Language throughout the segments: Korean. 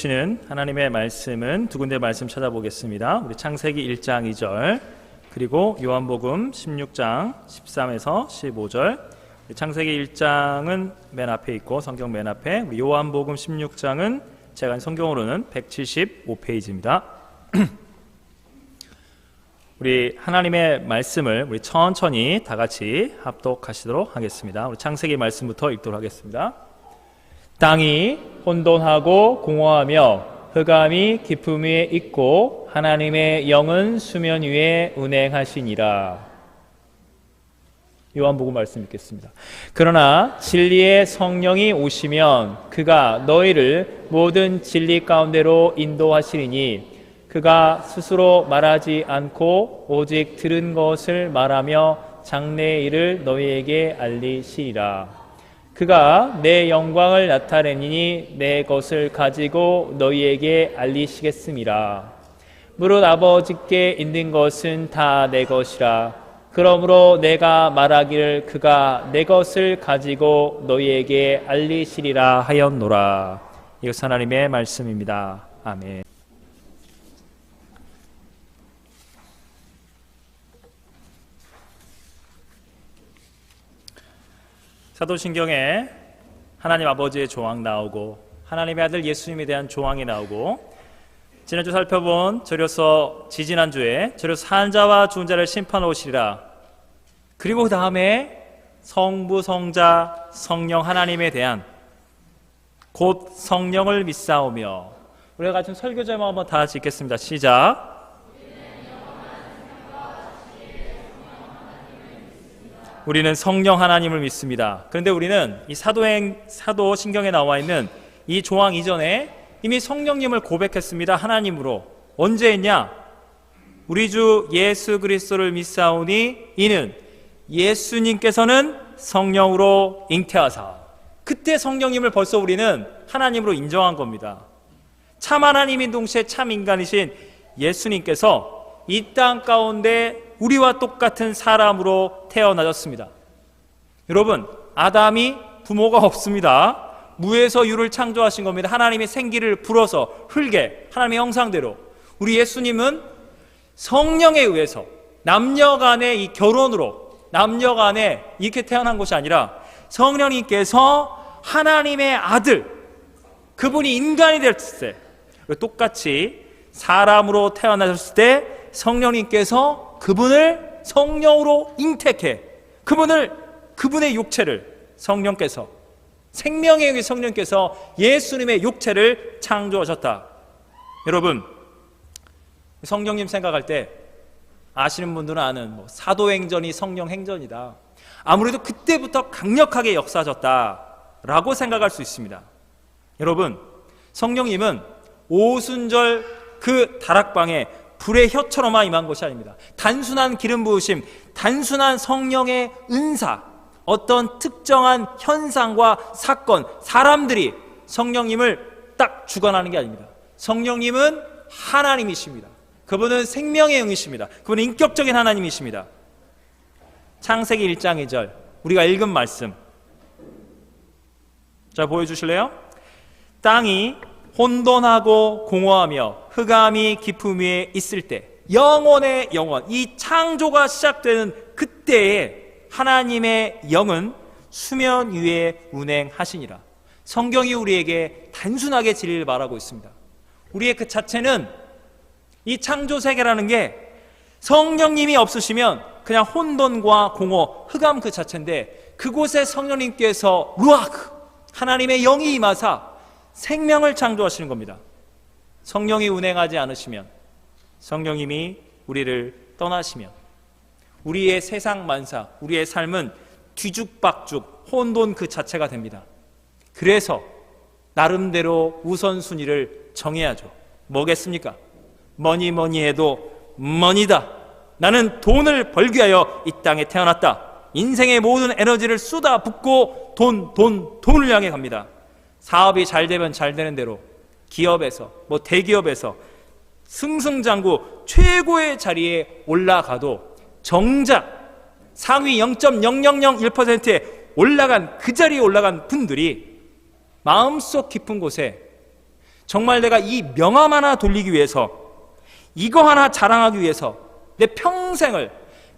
주시는 하나님의 말씀은 두 군데 말씀 찾아보겠습니다. 우리 창세기 1장 2절 그리고 요한복음 16장 13에서 15절. 창세기 1장은 맨 앞에 있고 성경 맨 앞에, 우리 요한복음 16장은 제가 성경으로는 175페이지입니다. 우리 하나님의 말씀을 우리 천천히 다 같이 합독하시도록 하겠습니다. 우리 창세기 말씀부터 읽도록 하겠습니다. 땅이 혼돈하고 공허하며 흑암이 깊음 위에 있고 하나님의 영은 수면 위에 운행하시니라. 요한복음 말씀 읽겠습니다. 그러나 진리의 성령이 오시면 그가 너희를 모든 진리 가운데로 인도하시리니 그가 스스로 말하지 않고 오직 들은 것을 말하며 장래의 일을 너희에게 알리시리라. 그가 내 영광을 나타내니 내 것을 가지고 너희에게 알리시겠음이라. 무릇 아버지께 있는 것은 다 내 것이라. 그러므로 내가 말하기를 그가 내 것을 가지고 너희에게 알리시리라 하였노라. 이것은 하나님의 말씀입니다. 아멘. 사도신경에 하나님 아버지의 조항 나오고 하나님의 아들 예수님에 대한 조항이 나오고, 지난주 살펴본 저로서 지지난주에 저로서 산자와 죽은 자를 심판하러 오시리라. 그리고 그 다음에 성부, 성자, 성령 하나님에 대한 곧 성령을 믿사오며, 우리가 같이 설교 제목 한번 다 같이 읽겠습니다. 시작. 우리는 성령 하나님을 믿습니다. 그런데 우리는 이 사도신경에 나와 있는 이 조항 이전에 이미 성령님을 고백했습니다. 하나님으로. 언제 했냐? 우리 주 예수 그리스도를 믿사오니 이는 예수님께서는 성령으로 잉태하사. 그때 성령님을 벌써 우리는 하나님으로 인정한 겁니다. 참 하나님인 동시에 참 인간이신 예수님께서 이 땅 가운데 우리와 똑같은 사람으로 태어나셨습니다. 여러분, 아담이 부모가 없습니다. 무에서 유를 창조하신 겁니다. 하나님의 생기를 불어서 흙에 하나님의 형상대로. 우리 예수님은 성령에 의해서 남녀 간의 이 결혼으로 남녀 간에 이렇게 태어난 것이 아니라 성령님께서 하나님의 아들, 그분이 인간이 됐을 때, 똑같이 사람으로 태어나셨을 때 성령님께서 그분을 성령으로 잉태해 그분의 육체를 성령께서, 생명의 영의 성령께서 예수님의 육체를 창조하셨다. 여러분, 성령님 생각할 때 아시는 분들은 아는 사도행전이 성령행전이다. 아무래도 그때부터 강력하게 역사하셨다라고 생각할 수 있습니다. 여러분, 성령님은 오순절 그 다락방에 불의 혀처럼만 임한 것이 아닙니다. 단순한 기름 부으심, 단순한 성령의 은사, 어떤 특정한 현상과 사건, 사람들이 성령님을 딱 주관하는 게 아닙니다. 성령님은 하나님이십니다. 그분은 생명의 영이십니다. 그분은 인격적인 하나님이십니다. 창세기 1장 2절 우리가 읽은 말씀, 자, 보여주실래요? 땅이 혼돈하고 공허하며 흑암이 깊음 위에 있을 때, 영원의 영원, 이 창조가 시작되는 그때에 하나님의 영은 수면 위에 운행하시니라. 성경이 우리에게 단순하게 진리를 말하고 있습니다. 우리의 그 자체는, 이 창조 세계라는 게 성령님이 없으시면 그냥 혼돈과 공허, 흑암 그 자체인데, 그곳에 성령님께서 루아크, 하나님의 영이 임하사 생명을 창조하시는 겁니다. 성령이 운행하지 않으시면, 성령님이 우리를 떠나시면 우리의 세상 만사, 우리의 삶은 뒤죽박죽, 혼돈 그 자체가 됩니다. 그래서 나름대로 우선순위를 정해야죠. 뭐겠습니까? 뭐니 해도 머니다. 나는 돈을 벌기 위하여 이 땅에 태어났다. 인생의 모든 에너지를 쏟아붓고 돈을 향해 갑니다. 사업이 잘 되면 잘 되는 대로 기업에서, 대기업에서 승승장구 최고의 자리에 올라가도 정작 상위 0.0001%에 올라간 그 자리에 올라간 분들이 마음속 깊은 곳에 정말 내가 이 명함 하나 돌리기 위해서, 이거 하나 자랑하기 위해서 내 평생을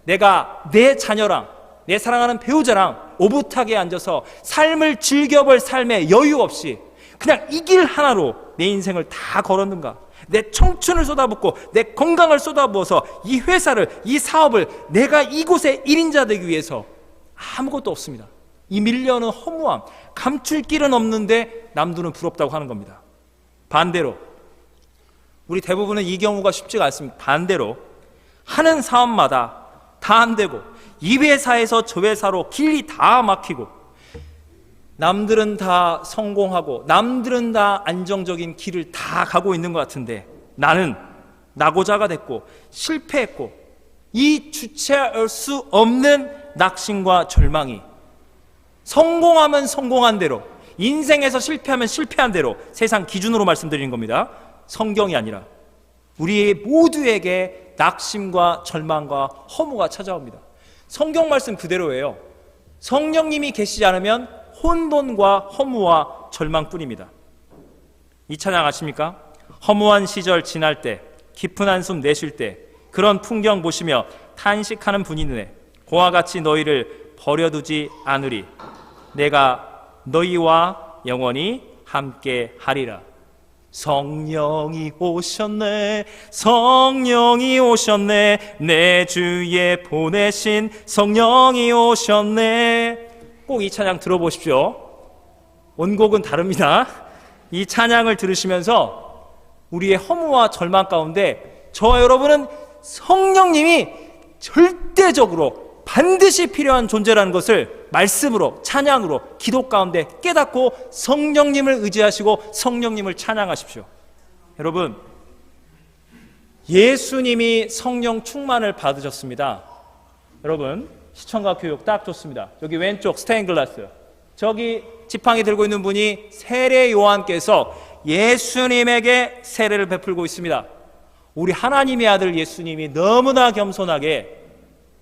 내가 내 자녀랑 내 사랑하는 배우자랑 오붓하게 앉아서 삶을 즐겨볼 삶에 여유 없이 그냥 이 길 하나로 내 인생을 다 걸었는가? 내 청춘을 쏟아붓고 내 건강을 쏟아부어서 이 회사를, 이 사업을 내가 이곳의 1인자 되기 위해서 아무것도 없습니다. 이 밀려오는 허무함, 감출 길은 없는데 남들은 부럽다고 하는 겁니다. 반대로 우리 대부분은 이 경우가 쉽지가 않습니다. 반대로 하는 사업마다 다 안 되고 이 회사에서 저 회사로 길이 다 막히고 남들은 다 성공하고 남들은 다 안정적인 길을 다 가고 있는 것 같은데 나는 낙오자가 됐고 실패했고 이 주체할 수 없는 낙심과 절망이 성공하면 성공한 대로, 인생에서 실패하면 실패한 대로 세상 기준으로 말씀드리는 겁니다. 성경이 아니라 우리 모두에게 낙심과 절망과 허무가 찾아옵니다. 성경 말씀 그대로예요. 성령님이 계시지 않으면 혼돈과 허무와 절망뿐입니다. 이 찬양 아십니까? 허무한 시절 지날 때, 깊은 한숨 내쉴 때 그런 풍경 보시며 탄식하는 분이 있네. 고와 같이 너희를 버려두지 않으리. 내가 너희와 영원히 함께 하리라. 성령이 오셨네, 성령이 오셨네, 내 주에 보내신 성령이 오셨네. 꼭 이 찬양 들어보십시오. 원곡은 다릅니다. 이 찬양을 들으시면서 우리의 허무와 절망 가운데 저와 여러분은 성령님이 절대적으로 반드시 필요한 존재라는 것을 말씀으로, 찬양으로, 기도 가운데 깨닫고 성령님을 의지하시고 성령님을 찬양하십시오. 여러분, 예수님이 성령 충만을 받으셨습니다. 여러분, 시청각 교육 딱 좋습니다. 여기 왼쪽 스테인글라스, 저기 지팡이 들고 있는 분이 세례 요한께서 예수님에게 세례를 베풀고 있습니다. 우리 하나님의 아들 예수님이 너무나 겸손하게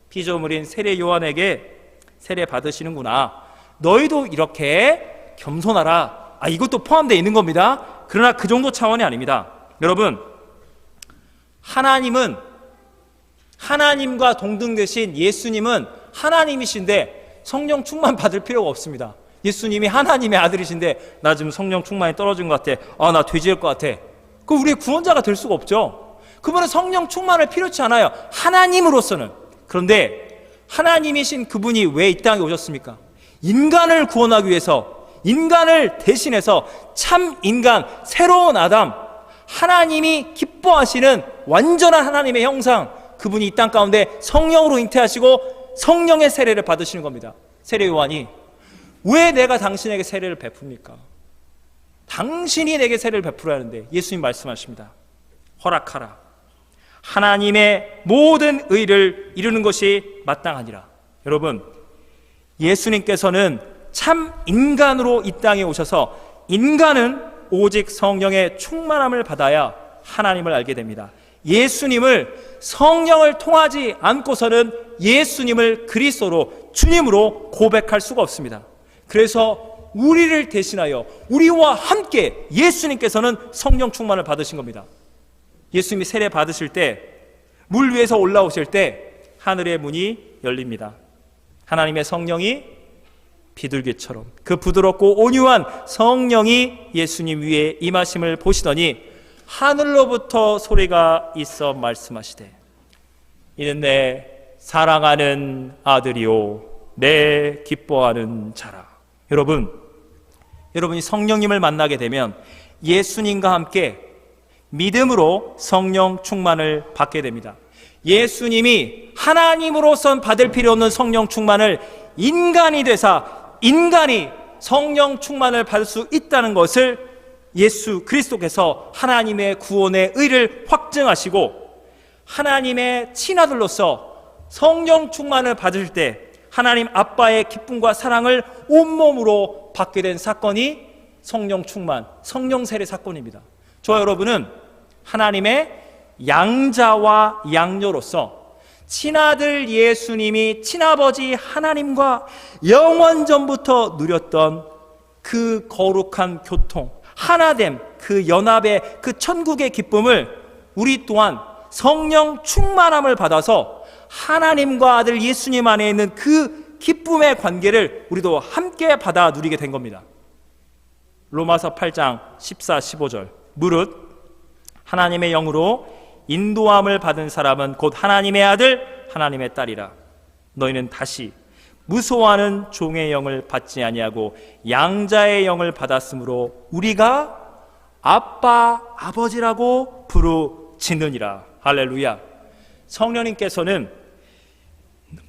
피조물인 세례 요한에게 세례 받으시는구나. 너희도 이렇게 겸손하라. 이것도 포함되어 있는 겁니다. 그러나 그 정도 차원이 아닙니다. 여러분, 하나님은, 하나님과 동등되신 예수님은 하나님이신데 성령 충만 받을 필요가 없습니다. 예수님이 하나님의 아들이신데 나 지금 성령 충만이 떨어진 것 같아. 나 돼지일 것 같아. 그 우리의 구원자가 될 수가 없죠. 그분은 성령 충만을 필요치 않아요. 하나님으로서는. 그런데 하나님이신 그분이 왜 이 땅에 오셨습니까? 인간을 구원하기 위해서, 인간을 대신해서 참 인간, 새로운 아담, 하나님이 기뻐하시는 완전한 하나님의 형상, 그분이 이 땅 가운데 성령으로 잉태하시고 성령의 세례를 받으시는 겁니다. 세례 요한이 왜 내가 당신에게 세례를 베풉니까? 당신이 내게 세례를 베풀어야 하는데 예수님 말씀하십니다. 허락하라. 하나님의 모든 의를 이루는 것이 마땅하니라. 여러분, 예수님께서는 참 인간으로 이 땅에 오셔서 인간은 오직 성령의 충만함을 받아야 하나님을 알게 됩니다. 예수님을 성령을 통하지 않고서는 예수님을 그리스도로, 주님으로 고백할 수가 없습니다. 그래서 우리를 대신하여 우리와 함께 예수님께서는 성령 충만을 받으신 겁니다. 예수님이 세례 받으실 때, 물 위에서 올라오실 때 하늘의 문이 열립니다. 하나님의 성령이 비둘기처럼 그 부드럽고 온유한 성령이 예수님 위에 임하심을 보시더니 하늘로부터 소리가 있어 말씀하시되 이는 내 사랑하는 아들이요 내 기뻐하는 자라. 여러분이 성령님을 만나게 되면 예수님과 함께 믿음으로 성령 충만을 받게 됩니다. 예수님이 하나님으로선 받을 필요 없는 성령 충만을 인간이 되사 인간이 성령 충만을 받을 수 있다는 것을 예수 그리스도께서 하나님의 구원의 의를 확증하시고 하나님의 친아들로서 성령 충만을 받을 때 하나님 아빠의 기쁨과 사랑을 온몸으로 받게 된 사건이 성령 충만, 성령 세례 사건입니다. 저와 여러분은 하나님의 양자와 양녀로서 친아들 예수님이 친아버지 하나님과 영원전부터 누렸던 그 거룩한 교통, 하나됨, 그 연합의 그 천국의 기쁨을 우리 또한 성령 충만함을 받아서 하나님과 아들 예수님 안에 있는 그 기쁨의 관계를 우리도 함께 받아 누리게 된 겁니다. 로마서 8장 14, 15절 무릇 하나님의 영으로 인도함을 받은 사람은 곧 하나님의 아들, 하나님의 딸이라. 너희는 다시 무소하는 종의 영을 받지 아니하고 양자의 영을 받았으므로 우리가 아빠, 아버지라고 부르짖느니라. 할렐루야. 성령님께서는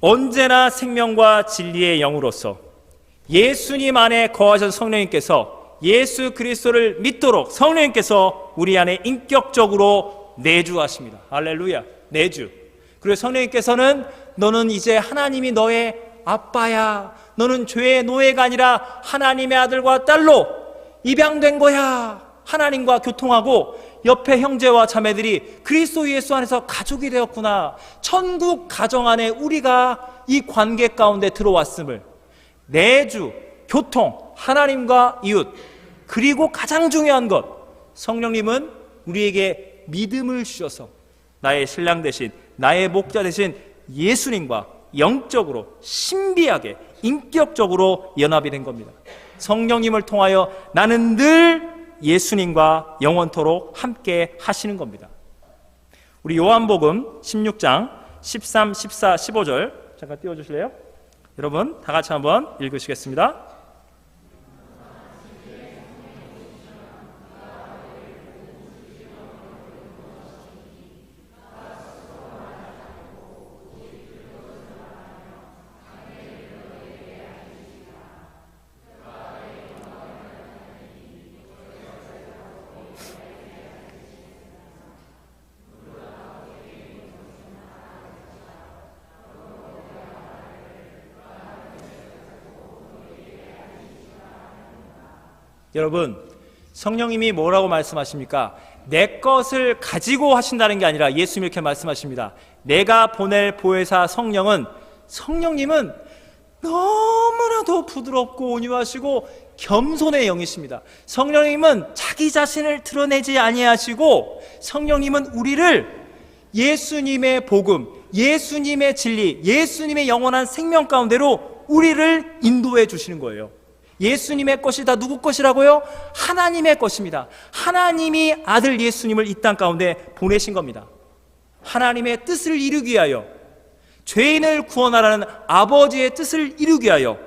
언제나 생명과 진리의 영으로서 예수님 안에 거하신 성령님께서 예수 그리스도를 믿도록 성령님께서 우리 안에 인격적으로 내주하십니다. 할렐루야. 내주. 그리고 성령님께서는 너는 이제 하나님이 너의 아빠야. 너는 죄의 노예가 아니라 하나님의 아들과 딸로 입양된 거야. 하나님과 교통하고 옆에 형제와 자매들이 그리스도 예수 안에서 가족이 되었구나. 천국 가정 안에 우리가 이 관계 가운데 들어왔음을, 내주, 교통, 하나님과 이웃, 그리고 가장 중요한 것, 성령님은 우리에게 믿음을 주셔서 나의 신랑 대신, 나의 목자 대신 예수님과 영적으로 신비하게 인격적으로 연합이 된 겁니다. 성령님을 통하여 나는 늘 예수님과 영원토록 함께 하시는 겁니다. 우리 요한복음 16장 13, 14, 15절 잠깐 띄워주실래요? 여러분 다 같이 한번 읽으시겠습니다. 여러분, 성령님이 뭐라고 말씀하십니까? 내 것을 가지고 하신다는 게 아니라 예수님이 이렇게 말씀하십니다. 내가 보낼 보혜사 성령님은 너무나도 부드럽고 온유하시고 겸손의 영이십니다. 성령님은 자기 자신을 드러내지 아니하시고 성령님은 우리를 예수님의 복음, 예수님의 진리, 예수님의 영원한 생명 가운데로 우리를 인도해 주시는 거예요. 예수님의 것이 다 누구 것이라고요? 하나님의 것입니다. 하나님이 아들 예수님을 이 땅 가운데 보내신 겁니다. 하나님의 뜻을 이루기 위하여, 죄인을 구원하라는 아버지의 뜻을 이루기 위하여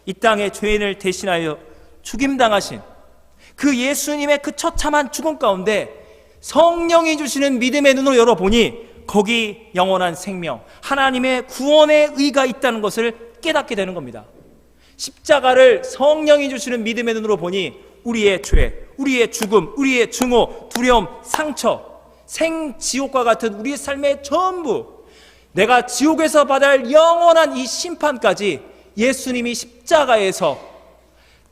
이 땅에 죄인을 대신하여 죽임당하신 그 예수님의 그 처참한 죽음 가운데 성령이 주시는 믿음의 눈을 열어보니 거기 영원한 생명, 하나님의 구원의 의가 있다는 것을 깨닫게 되는 겁니다. 십자가를 성령이 주시는 믿음의 눈으로 보니 우리의 죄, 우리의 죽음, 우리의 증오, 두려움, 상처, 생지옥과 같은 우리의 삶의 전부, 내가 지옥에서 받아야 할 영원한 이 심판까지 예수님이 십자가에서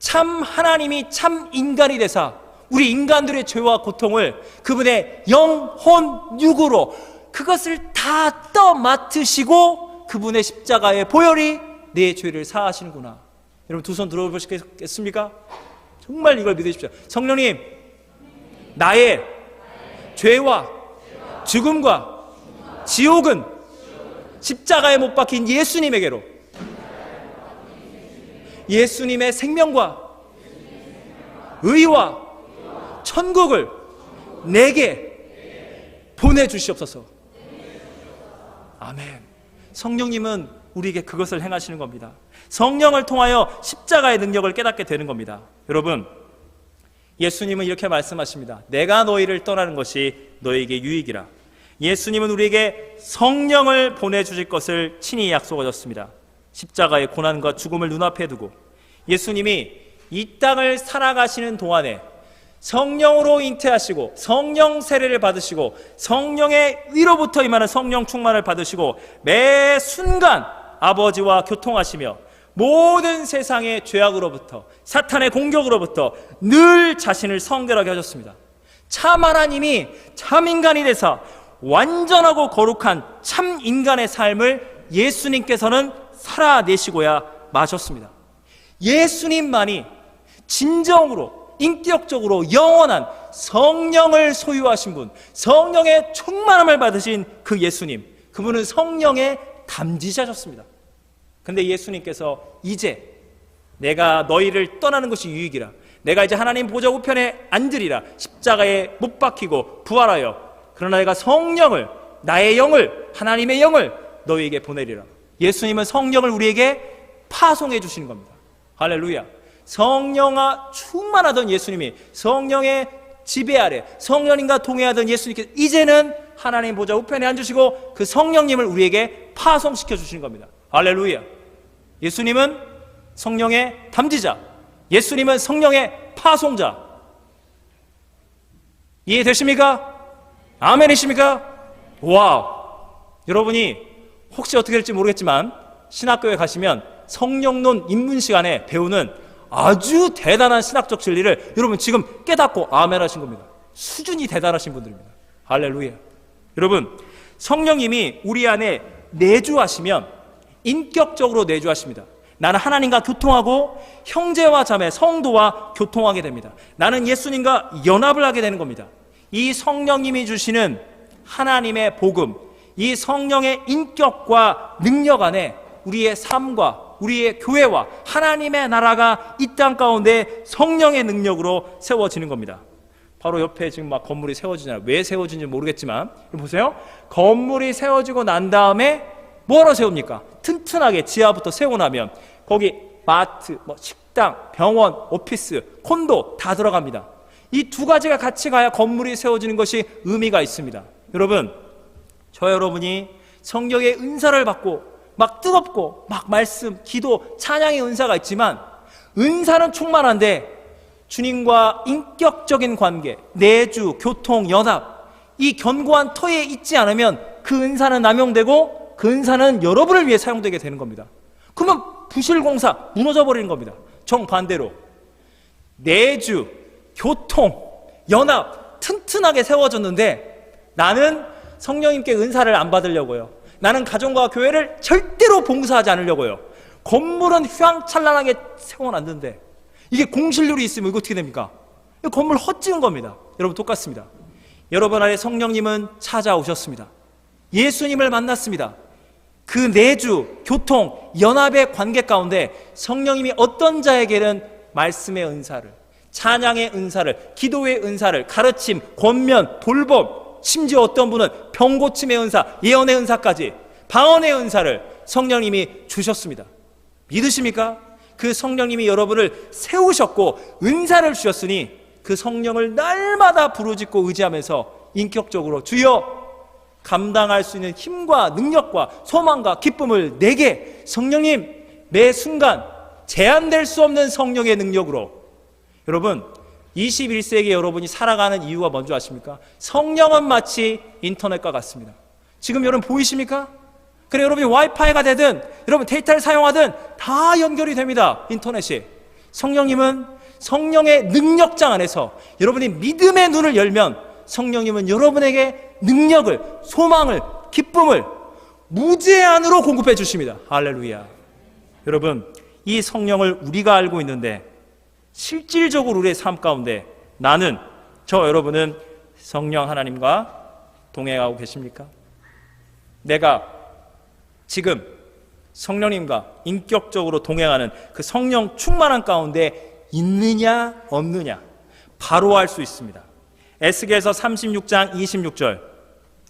참 하나님이 참 인간이 되사 우리 인간들의 죄와 고통을 그분의 영, 혼, 육으로 그것을 다 떠맡으시고 그분의 십자가의 보혈이 내 죄를 사하시는구나. 여러분 두 손 들어보시겠습니까? 정말 이걸 믿으십시오. 성령님, 나의 죄와 죽음과 지옥은 십자가에 못 박힌 예수님에게로, 예수님의 생명과 의와 천국을 내게 보내주시옵소서. 아멘. 성령님은 우리에게 그것을 행하시는 겁니다. 성령을 통하여 십자가의 능력을 깨닫게 되는 겁니다. 여러분, 예수님은 이렇게 말씀하십니다. 내가 너희를 떠나는 것이 너희에게 유익이라. 예수님은 우리에게 성령을 보내주실 것을 친히 약속하셨습니다. 십자가의 고난과 죽음을 눈앞에 두고 예수님이 이 땅을 살아가시는 동안에 성령으로 잉태하시고 성령 세례를 받으시고 성령의 위로부터 임하는 성령 충만을 받으시고 매 순간 아버지와 교통하시며 모든 세상의 죄악으로부터 사탄의 공격으로부터 늘 자신을 성결하게 하셨습니다. 참 하나님이 참 인간이 되사 완전하고 거룩한 참 인간의 삶을 예수님께서는 살아내시고야 마셨습니다. 예수님만이 진정으로 인격적으로 영원한 성령을 소유하신 분, 성령의 충만함을 받으신 그 예수님, 그분은 성령의 담지자셨습니다. 근데 예수님께서 이제 내가 너희를 떠나는 것이 유익이라, 내가 이제 하나님 보좌 우편에 앉으리라, 십자가에 못 박히고 부활하여, 그러나 내가 성령을, 나의 영을, 하나님의 영을 너희에게 보내리라. 예수님은 성령을 우리에게 파송해 주시는 겁니다. 할렐루야. 성령아 충만하던 예수님이, 성령의 지배 아래 성령님과 동행하던 예수님께서 이제는 하나님 보좌 우편에 앉으시고 그 성령님을 우리에게 파송시켜 주시는 겁니다. 할렐루야. 예수님은 성령의 담지자, 예수님은 성령의 파송자. 이해되십니까? 아멘이십니까? 와우. 여러분이 혹시 어떻게 될지 모르겠지만 신학교에 가시면 성령론 입문 시간에 배우는 아주 대단한 신학적 진리를 여러분 지금 깨닫고 아멘 하신 겁니다. 수준이 대단하신 분들입니다. 할렐루야. 여러분, 성령님이 우리 안에 내주하시면 인격적으로 내주하십니다. 나는 하나님과 교통하고 형제와 자매, 성도와 교통하게 됩니다. 나는 예수님과 연합을 하게 되는 겁니다. 이 성령님이 주시는 하나님의 복음, 이 성령의 인격과 능력 안에 우리의 삶과 우리의 교회와 하나님의 나라가 이 땅 가운데 성령의 능력으로 세워지는 겁니다. 바로 옆에 지금 막 건물이 세워지잖아요. 왜 세워지는지 모르겠지만 보세요. 건물이 세워지고 난 다음에 뭐로 세웁니까? 튼튼하게 지하부터 세우고 나면 거기 마트, 식당, 병원, 오피스, 콘도 다 들어갑니다. 이 두 가지가 같이 가야 건물이 세워지는 것이 의미가 있습니다. 여러분, 저 여러분이 성령의 은사를 받고 막 뜨겁고 막 말씀, 기도, 찬양의 은사가 있지만 은사는 충만한데 주님과 인격적인 관계, 내주, 교통, 연합, 이 견고한 터에 있지 않으면 그 은사는 남용되고 그 은사는 여러분을 위해 사용되게 되는 겁니다. 그러면 부실공사 무너져 버리는 겁니다. 정반대로 내주, 교통, 연합 튼튼하게 세워졌는데 나는 성령님께 은사를 안 받으려고요. 나는 가정과 교회를 절대로 봉사하지 않으려고요. 건물은 휘황찬란하게 세워놨는데 이게 공실률이 있으면 이거 어떻게 됩니까? 이 건물 헛지은 겁니다. 여러분 똑같습니다. 여러분 안에 성령님은 찾아오셨습니다. 예수님을 만났습니다. 그 내주, 교통, 연합의 관계 가운데 성령님이 어떤 자에게는 말씀의 은사를, 찬양의 은사를, 기도의 은사를, 가르침, 권면, 돌봄, 심지어 어떤 분은 병고침의 은사, 예언의 은사까지 방언의 은사를 성령님이 주셨습니다. 믿으십니까? 그 성령님이 여러분을 세우셨고 은사를 주셨으니 그 성령을 날마다 부르짖고 의지하면서 인격적으로 주여 감당할 수 있는 힘과 능력과 소망과 기쁨을 내게 성령님 매 순간 제한될 수 없는 성령의 능력으로. 여러분 21세기 여러분이 살아가는 이유가 뭔지 아십니까? 성령은 마치 인터넷과 같습니다. 지금 여러분 보이십니까? 그래 여러분이 와이파이가 되든 여러분 데이터를 사용하든 다 연결이 됩니다. 인터넷이. 성령님은 성령의 능력장 안에서 여러분이 믿음의 눈을 열면 성령님은 여러분에게 능력을, 소망을, 기쁨을 무제한으로 공급해 주십니다. 할렐루야. 여러분 이 성령을 우리가 알고 있는데 실질적으로 우리의 삶 가운데 나는, 여러분은 성령 하나님과 동행하고 계십니까? 내가 지금 성령님과 인격적으로 동행하는 그 성령 충만한 가운데 있느냐 없느냐 바로 알 수 있습니다. 에스겔서 36장 26절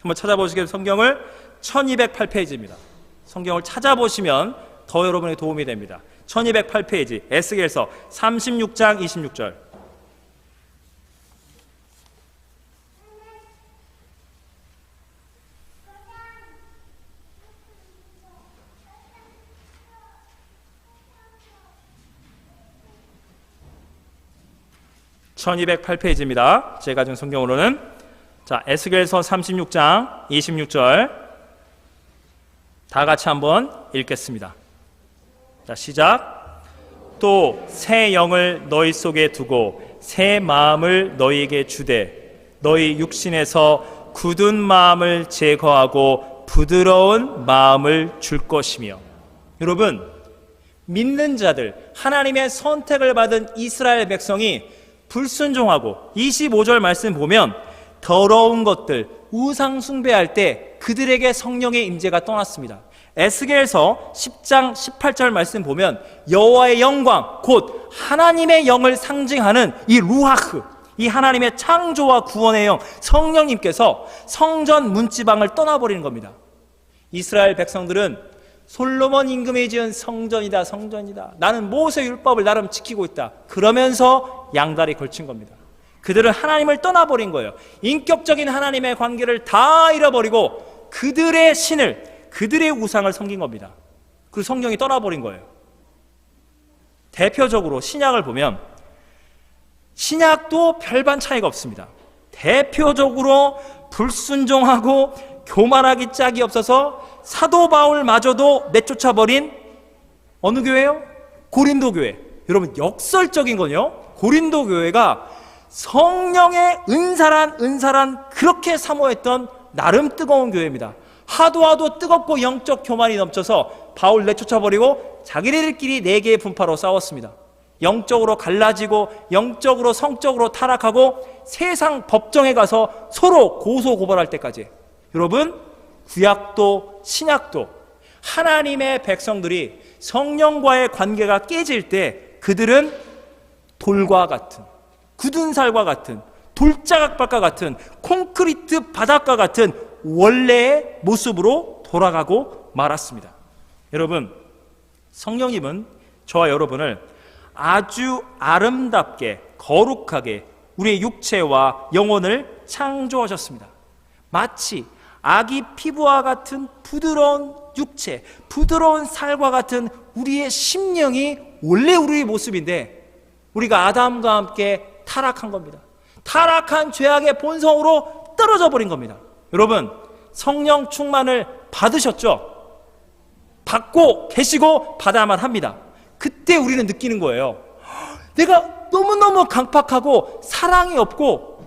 한번 찾아보시겠어요? 성경을 1208페이지입니다. 성경을 찾아보시면 더 여러분에게 도움이 됩니다. 1208페이지 에스겔서 36장 26절. (1208페이지입니다) 제가 준 성경으로는 자 에스겔서 36장 26절 다 같이 한번 읽겠습니다. 자 시작. 또 새 영을 너희 속에 두고 새 마음을 너희에게 주되 너희 육신에서 굳은 마음을 제거하고 부드러운 마음을 줄 것이며. 여러분 믿는 자들, 하나님의 선택을 받은 이스라엘 백성이 불순종하고 25절 말씀 보면 더러운 것들, 우상 숭배할 때 그들에게 성령의 임재가 떠났습니다. 에스겔서 10장 18절 말씀 보면 여호와의 영광 곧 하나님의 영을 상징하는 이 루하흐, 이 하나님의 창조와 구원의 영 성령님께서 성전 문지방을 떠나버리는 겁니다. 이스라엘 백성들은 솔로몬 임금이 지은 성전이다, 성전이다, 나는 모세 율법을 나름 지키고 있다, 그러면서 양다리 걸친 겁니다. 그들은 하나님을 떠나버린 거예요. 인격적인 하나님의 관계를 다 잃어버리고 그들의 신을, 그들의 우상을 섬긴 겁니다. 그리고 성령이 떠나버린 거예요. 대표적으로 신약을 보면 신약도 별반 차이가 없습니다. 대표적으로 불순종하고 교만하기 짝이 없어서 사도 바울마저도 내쫓아버린 어느 교회요? 고린도 교회. 여러분, 역설적인 건요, 고린도 교회가 성령의 은사란 그렇게 사모했던 나름 뜨거운 교회입니다. 하도 뜨겁고 영적 교만이 넘쳐서 바울 내쫓아버리고 자기들끼리 4개의 분파로 싸웠습니다. 영적으로 갈라지고 영적으로 성적으로 타락하고 세상 법정에 가서 서로 고소고발할 때까지. 여러분, 구약도 신약도 하나님의 백성들이 성령과의 관계가 깨질 때 그들은 돌과 같은, 굳은 살과 같은, 돌자각밭과 같은, 콘크리트 바닥과 같은 원래의 모습으로 돌아가고 말았습니다. 여러분, 성령님은 저와 여러분을 아주 아름답게 거룩하게 우리의 육체와 영혼을 창조하셨습니다. 마치 아기 피부와 같은 부드러운 육체, 부드러운 살과 같은 우리의 심령이 원래 우리의 모습인데 우리가 아담과 함께 타락한 겁니다. 타락한 죄악의 본성으로 떨어져 버린 겁니다. 여러분, 성령 충만을 받으셨죠? 받고 계시고 받아야만 합니다. 그때 우리는 느끼는 거예요. 내가 너무너무 강팍하고 사랑이 없고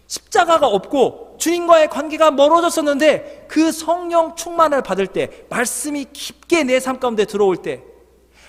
십자가가 없고 주님과의 관계가 멀어졌었는데 그 성령 충만을 받을 때, 말씀이 깊게 내 삶 가운데 들어올 때,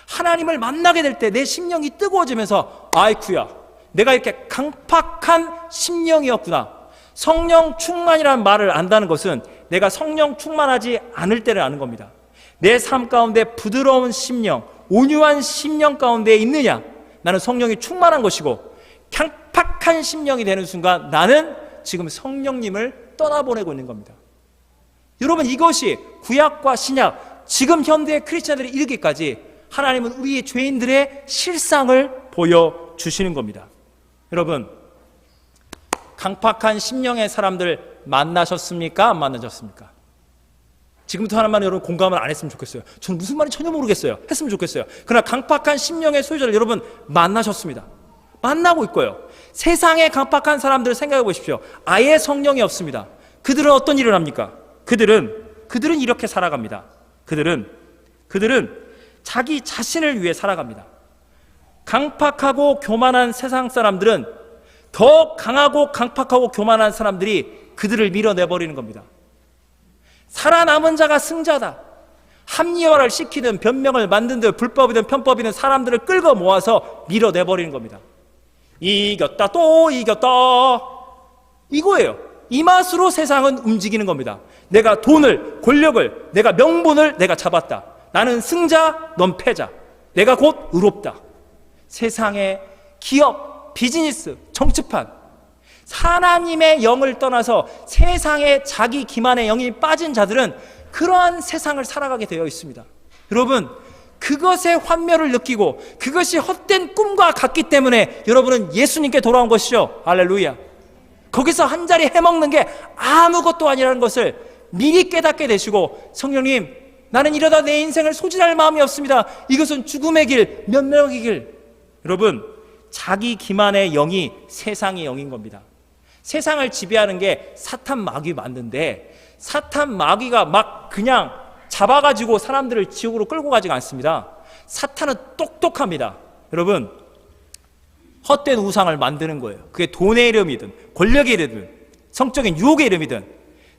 하나님을 만나게 될 때 내 심령이 뜨거워지면서 아이쿠야, 내가 이렇게 강팍한 심령이었구나. 성령 충만이라는 말을 안다는 것은 내가 성령 충만하지 않을 때를 아는 겁니다. 내 삶 가운데 부드러운 심령, 온유한 심령 가운데 있느냐? 나는 성령이 충만한 것이고, 강팍한 심령이 되는 순간 나는 지금 성령님을 떠나보내고 있는 겁니다. 여러분, 이것이 구약과 신약, 지금 현대의 크리스찬들이 이르기까지 하나님은 우리 죄인들의 실상을 보여주시는 겁니다. 여러분, 강팍한 심령의 사람들 만나셨습니까? 안 만나셨습니까? 지금부터 하나만 여러분 공감을 안 했으면 좋겠어요. 저는 무슨 말인지 전혀 모르겠어요. 했으면 좋겠어요. 그러나 강팍한 심령의 소유자를 여러분 만나셨습니다. 만나고 있고요. 세상에 강팍한 사람들을 생각해 보십시오. 아예 성령이 없습니다. 그들은 어떤 일을 합니까? 그들은 이렇게 살아갑니다. 그들은 자기 자신을 위해 살아갑니다. 강팍하고 교만한 세상 사람들은 더 강하고 강팍하고 교만한 사람들이 그들을 밀어내버리는 겁니다. 살아남은 자가 승자다. 합리화를 시키든 변명을 만든 불법이든 편법이든 사람들을 끌고 모아서 밀어내버리는 겁니다. 이겼다, 또 이겼다, 이거예요. 이 맛으로 세상은 움직이는 겁니다. 내가 돈을, 권력을, 내가 명분을 내가 잡았다. 나는 승자, 넌 패자. 내가 곧 의롭다. 세상의 기업, 비즈니스, 정치판, 하나님의 영을 떠나서 세상에 자기 기만의 영이 빠진 자들은 그러한 세상을 살아가게 되어 있습니다. 여러분, 그것의 환멸을 느끼고 그것이 헛된 꿈과 같기 때문에 여러분은 예수님께 돌아온 것이죠. 할렐루야. 거기서 한 자리 해먹는 게 아무것도 아니라는 것을 미리 깨닫게 되시고, 성령님, 나는 이러다 내 인생을 소진할 마음이 없습니다. 이것은 죽음의 길, 면명의 길. 여러분, 자기 기만의 영이 세상의 영인 겁니다. 세상을 지배하는 게 사탄 마귀 맞는데, 사탄 마귀가 막 그냥 잡아가지고 사람들을 지옥으로 끌고 가지가 않습니다. 사탄은 똑똑합니다. 여러분, 헛된 우상을 만드는 거예요. 그게 돈의 이름이든 권력의 이름이든 성적인 유혹의 이름이든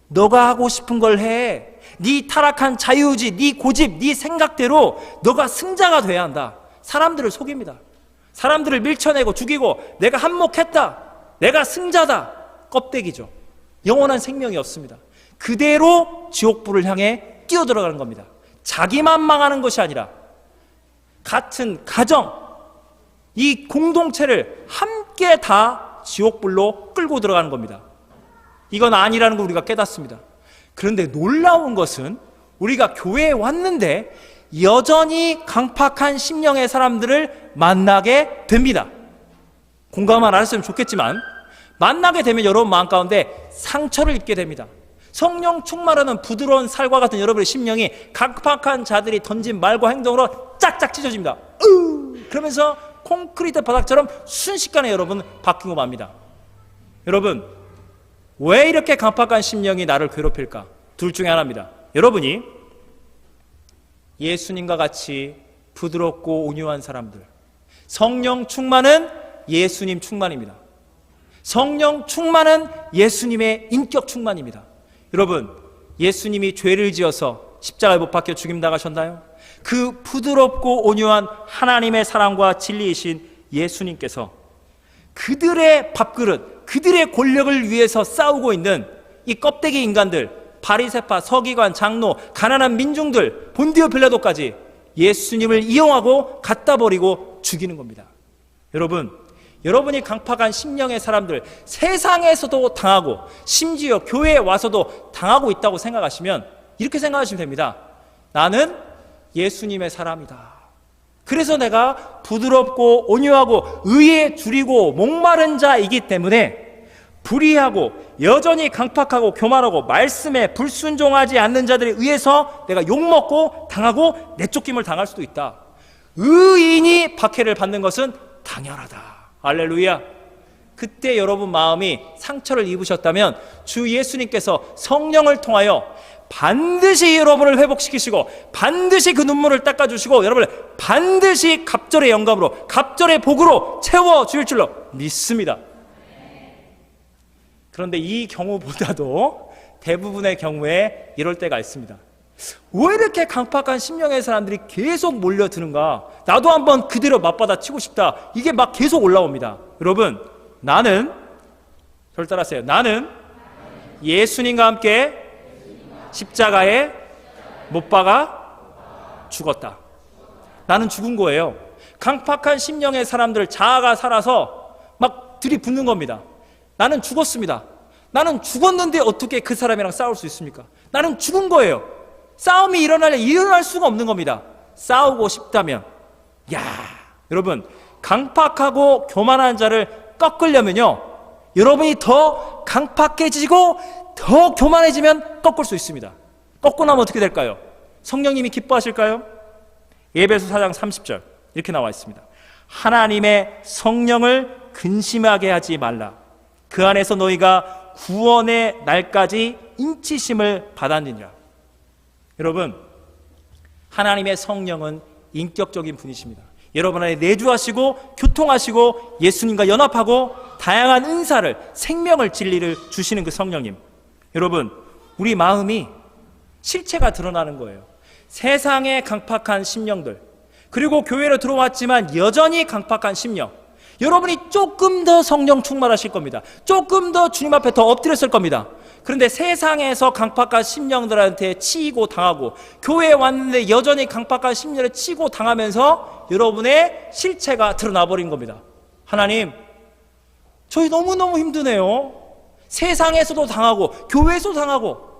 너가 하고 싶은 걸 해. 네 타락한 자유의지, 네 고집, 네 생각대로 너가 승자가 돼야 한다. 사람들을 속입니다. 사람들을 밀쳐내고 죽이고 내가 한몫했다, 내가 승자다, 껍데기죠. 영원한 생명이 없습니다. 그대로 지옥불을 향해 뛰어들어가는 겁니다. 자기만 망하는 것이 아니라 같은 가정, 이 공동체를 함께 다 지옥불로 끌고 들어가는 겁니다. 이건 아니라는 걸 우리가 깨닫습니다. 그런데 놀라운 것은 우리가 교회에 왔는데 여전히 강팍한 심령의 사람들을 만나게 됩니다. 공감만 안 했으면 좋겠지만 만나게 되면 여러분 마음 가운데 상처를 입게 됩니다. 성령 충만하는 부드러운 살과 같은 여러분의 심령이 강팍한 자들이 던진 말과 행동으로 짝짝 찢어집니다. 그러면서 콘크리트 바닥처럼 순식간에 여러분 바뀌고 맙니다. 여러분, 왜 이렇게 강팍한 심령이 나를 괴롭힐까? 둘 중에 하나입니다. 여러분이 예수님과 같이 부드럽고 온유한 사람들, 성령 충만은 예수님 충만입니다. 성령 충만은 예수님의 인격 충만입니다. 여러분, 예수님이 죄를 지어서 십자가에 못 박혀 죽임 당하셨나요? 그 부드럽고 온유한 하나님의 사랑과 진리이신 예수님께서 그들의 밥그릇, 그들의 권력을 위해서 싸우고 있는 이 껍데기 인간들, 바리새파, 서기관, 장로, 가난한 민중들, 본디오 빌라도까지 예수님을 이용하고 갖다 버리고 죽이는 겁니다. 여러분, 여러분이 강팍한 심령의 사람들, 세상에서도 당하고 심지어 교회에 와서도 당하고 있다고 생각하시면 이렇게 생각하시면 됩니다. 나는 예수님의 사람이다. 그래서 내가 부드럽고 온유하고 의에 줄이고 목마른 자이기 때문에 불의하고 여전히 강팍하고 교만하고 말씀에 불순종하지 않는 자들에 의해서 내가 욕먹고 당하고 내쫓김을 당할 수도 있다. 의인이 박해를 받는 것은 당연하다. 할렐루야. 그때 여러분 마음이 상처를 입으셨다면 주 예수님께서 성령을 통하여 반드시 여러분을 회복시키시고 반드시 그 눈물을 닦아주시고 여러분을 반드시 갑절의 영감으로 갑절의 복으로 채워줄 줄로 믿습니다. 그런데 이 경우보다도 대부분의 경우에 이럴 때가 있습니다. 왜 이렇게 강팍한 심령의 사람들이 계속 몰려드는가? 나도 한번 그대로 맞받아 치고 싶다. 이게 막 계속 올라옵니다. 여러분, 나는 저를 따라하세요. 나는 예수님과 함께 십자가에 못 박아 죽었다. 나는 죽은 거예요. 강팍한 심령의 사람들 자아가 살아서 막 들이붙는 겁니다. 나는 죽었습니다. 나는 죽었는데 어떻게 그 사람이랑 싸울 수 있습니까? 나는 죽은 거예요. 싸움이 일어날 수가 없는 겁니다. 싸우고 싶다면, 여러분, 강팍하고 교만한 자를 꺾으려면요, 여러분이 더 강팍해지고 더 교만해지면 꺾을 수 있습니다. 꺾고 나면 어떻게 될까요? 성령님이 기뻐하실까요? 에베소 4장 30절 이렇게 나와 있습니다. 하나님의 성령을 근심하게 하지 말라. 그 안에서 너희가 구원의 날까지 인치심을 받았느니라. 여러분, 하나님의 성령은 인격적인 분이십니다. 여러분 안에 내주하시고 교통하시고 예수님과 연합하고 다양한 은사를, 생명을, 진리를 주시는 그 성령님. 여러분, 우리 마음이 실체가 드러나는 거예요. 세상의 강팍한 심령들, 그리고 교회로 들어왔지만 여전히 강팍한 심령, 여러분이 조금 더 성령 충만하실 겁니다. 조금 더 주님 앞에 더 엎드렸을 겁니다. 그런데 세상에서 강팍한 심령들한테 치이고 당하고 교회에 왔는데 여전히 강팍한 심령을 치고 당하면서 여러분의 실체가 드러나 버린 겁니다. 하나님, 저희 너무너무 힘드네요. 세상에서도 당하고 교회에서도 당하고.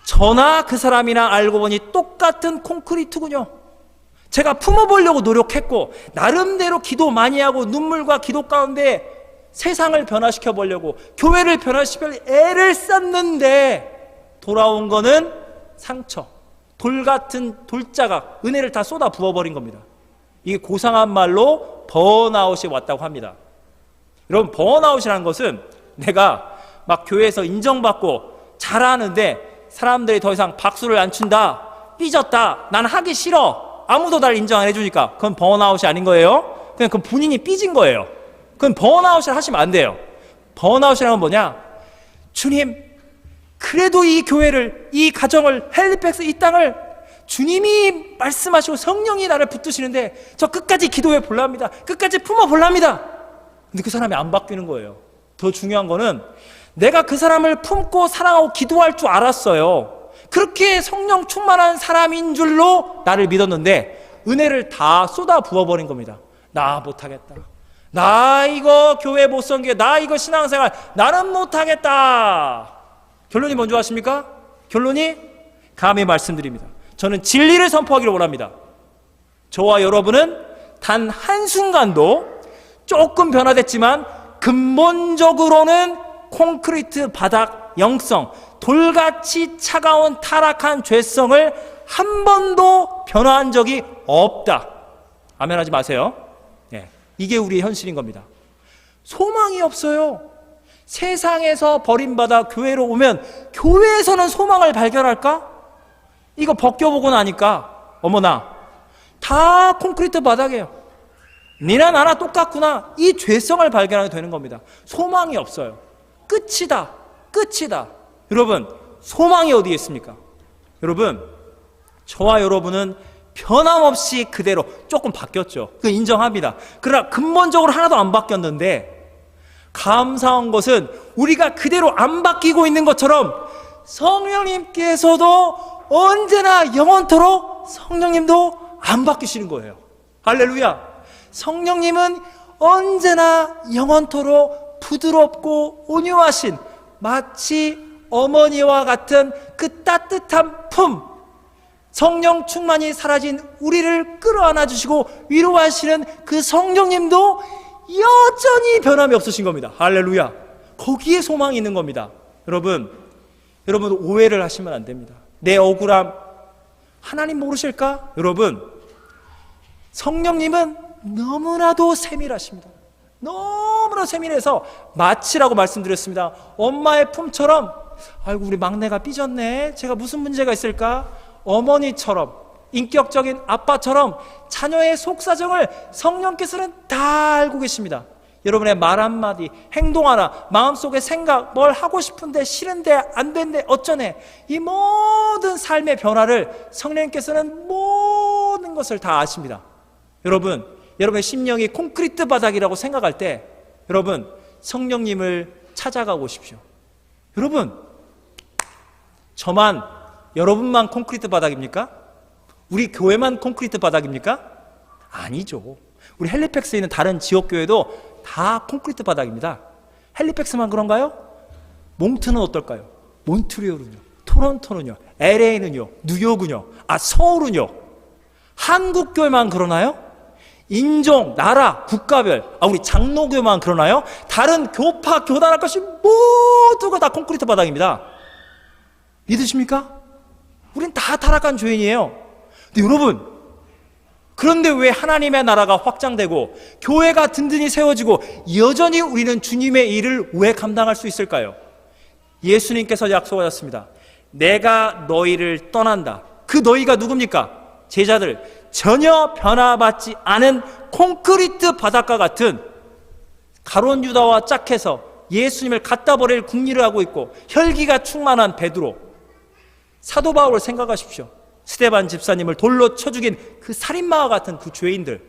저나 그 사람이나 알고 보니 똑같은 콘크리트군요. 제가 품어보려고 노력했고 나름대로 기도 많이 하고 눈물과 기도 가운데 세상을 변화시켜 보려고 교회를 변화시키려고 애를 썼는데 돌아온 거는 상처, 돌같은 돌자각, 은혜를 다 쏟아 부어버린 겁니다. 이게 고상한 말로 번아웃이 왔다고 합니다. 여러분, 번아웃이라는 것은 내가 막 교회에서 인정받고 잘하는데 사람들이 더 이상 박수를 안 춘다, 삐졌다, 난 하기 싫어, 아무도 날 인정 안 해주니까, 그건 번아웃이 아닌 거예요. 그냥 그 본인이 삐진 거예요. 그건 번아웃을 하시면 안 돼요. 번아웃이라는 건 뭐냐? 주님, 그래도 이 교회를, 이 가정을, 헬리팩스 이 땅을 주님이 말씀하시고 성령이 나를 붙드시는데 저 끝까지 기도해 볼랍니다. 끝까지 품어 볼랍니다. 근데 그 사람이 안 바뀌는 거예요. 더 중요한 거는 내가 그 사람을 품고 사랑하고 기도할 줄 알았어요. 그렇게 성령 충만한 사람인 줄로 나를 믿었는데 은혜를 다 쏟아 부어버린 겁니다. 나 못하겠다. 나 이거 교회 못 섬겨. 나 이거 신앙생활 나는 못하겠다. 결론이 뭔지 아십니까? 결론이 감히 말씀드립니다. 저는 진리를 선포하기를 원합니다. 저와 여러분은 단 한순간도 조금 변화됐지만 근본적으로는 콘크리트 바닥 영성, 돌같이 차가운 타락한 죄성을 한 번도 변화한 적이 없다. 아멘 하지 마세요. 네, 이게 우리의 현실인 겁니다. 소망이 없어요. 세상에서 버림받아 교회로 오면 교회에서는 소망을 발견할까? 이거 벗겨보고 나니까 어머나 다 콘크리트 바닥이에요. 니나 나나 똑같구나. 이 죄성을 발견하게 되는 겁니다. 소망이 없어요. 끝이다. 끝이다. 여러분, 소망이 어디에 있습니까? 여러분, 저와 여러분은 변함없이 그대로 조금 바뀌었죠. 그 인정합니다. 그러나 근본적으로 하나도 안 바뀌었는데 감사한 것은 우리가 그대로 안 바뀌고 있는 것처럼 성령님께서도 언제나 영원토록 성령님도 안 바뀌시는 거예요. 할렐루야. 성령님은 언제나 영원토록 부드럽고 온유하신 마치 어머니와 같은 그 따뜻한 품, 성령 충만이 사라진 우리를 끌어안아 주시고 위로하시는 그 성령님도 여전히 변함이 없으신 겁니다. 할렐루야. 거기에 소망이 있는 겁니다. 여러분 오해를 하시면 안 됩니다. 내 억울함 하나님 모르실까? 여러분, 성령님은 너무나도 세밀하십니다. 너무나 세밀해서 마치라고 말씀드렸습니다. 엄마의 품처럼 아이고 우리 막내가 삐졌네. 제가 무슨 문제가 있을까? 어머니처럼 인격적인 아빠처럼 자녀의 속사정을 성령께서는 다 알고 계십니다. 여러분의 말 한마디, 행동 하나, 마음속의 생각, 뭘 하고 싶은데 싫은데 안 된대 어쩌네, 이 모든 삶의 변화를 성령님께서는 모든 것을 다 아십니다. 여러분의 심령이 콘크리트 바닥이라고 생각할 때 여러분 성령님을 찾아가 보십시오. 여러분, 저만 여러분만 콘크리트 바닥입니까? 우리 교회만 콘크리트 바닥입니까? 아니죠. 우리 헬리팩스에 있는 다른 지역교회도 다 콘크리트 바닥입니다. 헬리팩스만 그런가요? 몽트는 어떨까요? 몬트리올은요? 토론토는요? LA는요? 뉴욕은요? 서울은요? 한국교회만 그러나요? 인종, 나라, 국가별, 우리 장로교만 그러나요? 다른 교파, 교단할 것이 모두가 다 콘크리트 바닥입니다. 믿으십니까? 우린 다 타락한 죄인이에요. 근데 여러분, 그런데 왜 하나님의 나라가 확장되고 교회가 든든히 세워지고 여전히 우리는 주님의 일을 왜 감당할 수 있을까요? 예수님께서 약속하셨습니다. 내가 너희를 떠난다. 그 너희가 누굽니까? 제자들, 전혀 변화받지 않은 콘크리트 바닥과 같은 가룟 유다와 짝해서 예수님을 갖다 버릴 궁리를 하고 있고 혈기가 충만한 베드로, 사도 바울을 생각하십시오. 스데반 집사님을 돌로 쳐 죽인 그 살인마와 같은 그 죄인들.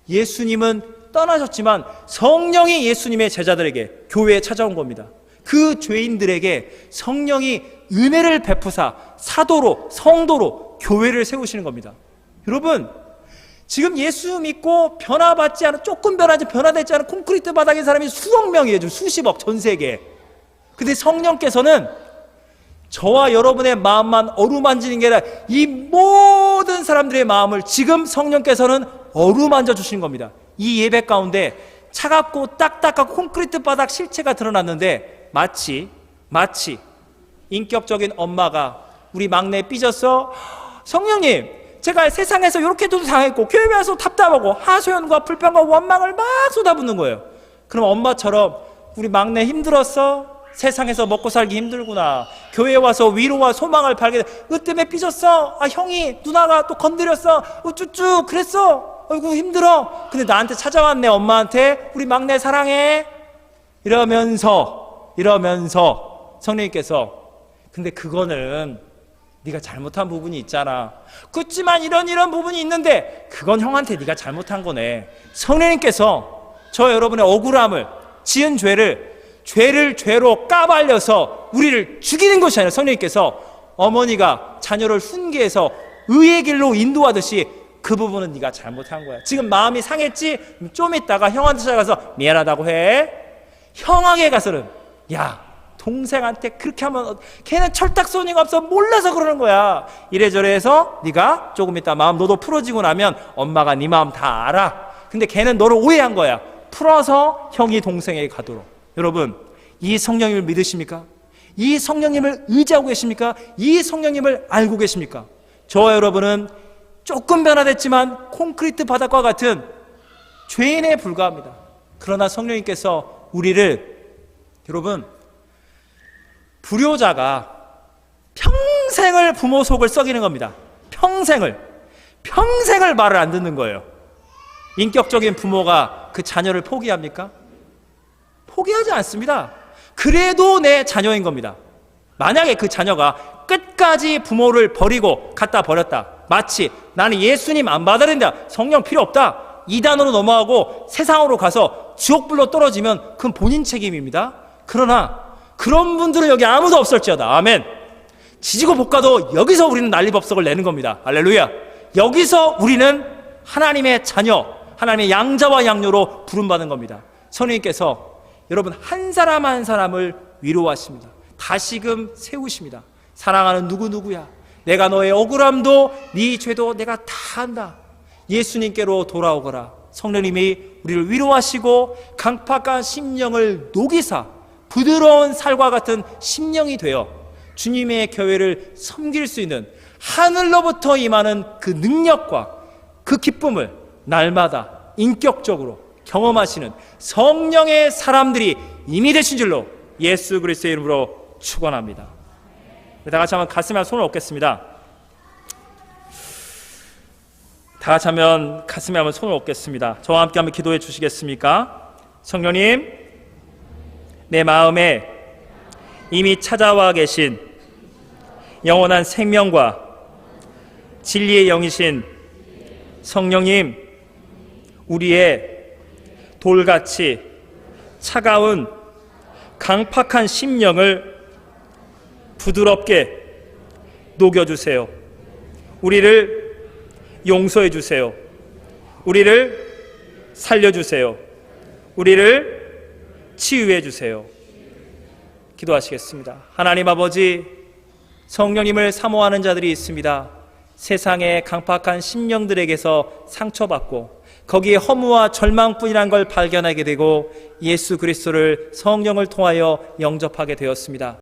예수님은 떠나셨지만 성령이 예수님의 제자들에게, 교회에 찾아온 겁니다. 그 죄인들에게 성령이 은혜를 베푸사 사도로, 성도로 교회를 세우시는 겁니다. 여러분, 지금 예수 믿고 변화받지 않은, 조금 변화되지 않은 콘크리트 바닥의 사람이 수억 명이에요. 지금 수십억, 전 세계에. 근데 성령께서는 저와 여러분의 마음만 어루만지는 게 아니라 이 모든 사람들의 마음을 지금 성령께서는 어루만져 주시는 겁니다. 이 예배 가운데 차갑고 딱딱한 콘크리트 바닥 실체가 드러났는데 마치 인격적인 엄마가 우리 막내 삐졌어. 성령님, 제가 세상에서 이렇게도 당했고 교회 와서 답답하고 하소연과 불평과 원망을 막 쏟아붓는 거예요. 그럼 엄마처럼 우리 막내 힘들었어? 세상에서 먹고 살기 힘들구나. 교회에 와서 위로와 소망을 발견해. 그 때문에 삐졌어? 형이, 누나가 또 건드렸어? 쭈쭈 그랬어? 아이고 힘들어. 근데 나한테 찾아왔네, 엄마한테. 우리 막내 사랑해. 이러면서 성령님께서, 근데 그거는 네가 잘못한 부분이 있잖아. 그렇지만 이런 부분이 있는데 그건 형한테 네가 잘못한 거네. 성령님께서 저 여러분의 억울함을, 지은 죄를 죄로 까발려서 우리를 죽이는 것이 아니라 성령님께서 어머니가 자녀를 훈계해서 의의 길로 인도하듯이 그 부분은 네가 잘못한 거야. 지금 마음이 상했지? 좀 있다가 형한테 찾아가서 미안하다고 해. 형에게 가서는 야, 동생한테 그렇게 하면 걔는 철딱소니가 없어 몰라서 그러는 거야. 이래저래 해서 네가 조금 있다 마음 너도 풀어지고 나면 엄마가 네 마음 다 알아. 근데 걔는 너를 오해한 거야. 풀어서 형이 동생에게 가도록. 여러분, 이 성령님을 믿으십니까? 이 성령님을 의지하고 계십니까? 이 성령님을 알고 계십니까? 저와 여러분은 조금 변화됐지만 콘크리트 바닥과 같은 죄인에 불과합니다. 그러나 성령님께서 우리를, 여러분, 불효자가 평생을 부모 속을 썩이는 겁니다. 평생을 말을 안 듣는 거예요. 인격적인 부모가 그 자녀를 포기합니까? 포기하지 않습니다. 그래도 내 자녀인 겁니다. 만약에 그 자녀가 끝까지 부모를 버리고 갖다 버렸다. 마치 나는 예수님 안 받아들인다. 성령 필요 없다. 이단으로 넘어가고 세상으로 가서 지옥불로 떨어지면 그건 본인 책임입니다. 그러나 그런 분들은 여기 아무도 없을지어다. 아멘. 지지고 볶아도 여기서 우리는 난리법석을 내는 겁니다. 할렐루야. 여기서 우리는 하나님의 자녀, 하나님의 양자와 양녀로 부름받은 겁니다. 성령님께서 여러분 한 사람 한 사람을 위로하십니다. 다시금 세우십니다. 사랑하는 누구누구야, 내가 너의 억울함도 네 죄도 내가 다 안다. 예수님께로 돌아오거라. 성령님이 우리를 위로하시고 강팍한 심령을 녹이사 부드러운 살과 같은 심령이 되어 주님의 교회를 섬길 수 있는 하늘로부터 임하는 그 능력과 그 기쁨을 날마다 인격적으로 경험하시는 성령의 사람들이 이미 되신 줄로 예수 그리스도의 이름으로 축원합니다. 다 같이 한번 가슴에 손을 얹겠습니다. 다 같이 한번 가슴에 한번 손을 얹겠습니다. 저와 함께 한번 기도해 주시겠습니까? 성령님, 내 마음에 이미 찾아와 계신 영원한 생명과 진리의 영이신 성령님, 우리의 돌같이 차가운 강팍한 심령을 부드럽게 녹여주세요. 우리를 용서해 주세요. 우리를 살려주세요. 우리를 치유해 주세요. 기도하시겠습니다. 하나님 아버지, 성령님을 사모하는 자들이 있습니다. 세상의 강팍한 심령들에게서 상처받고 거기에 허무와 절망뿐이란 걸 발견하게 되고 예수 그리스도를 성령을 통하여 영접하게 되었습니다.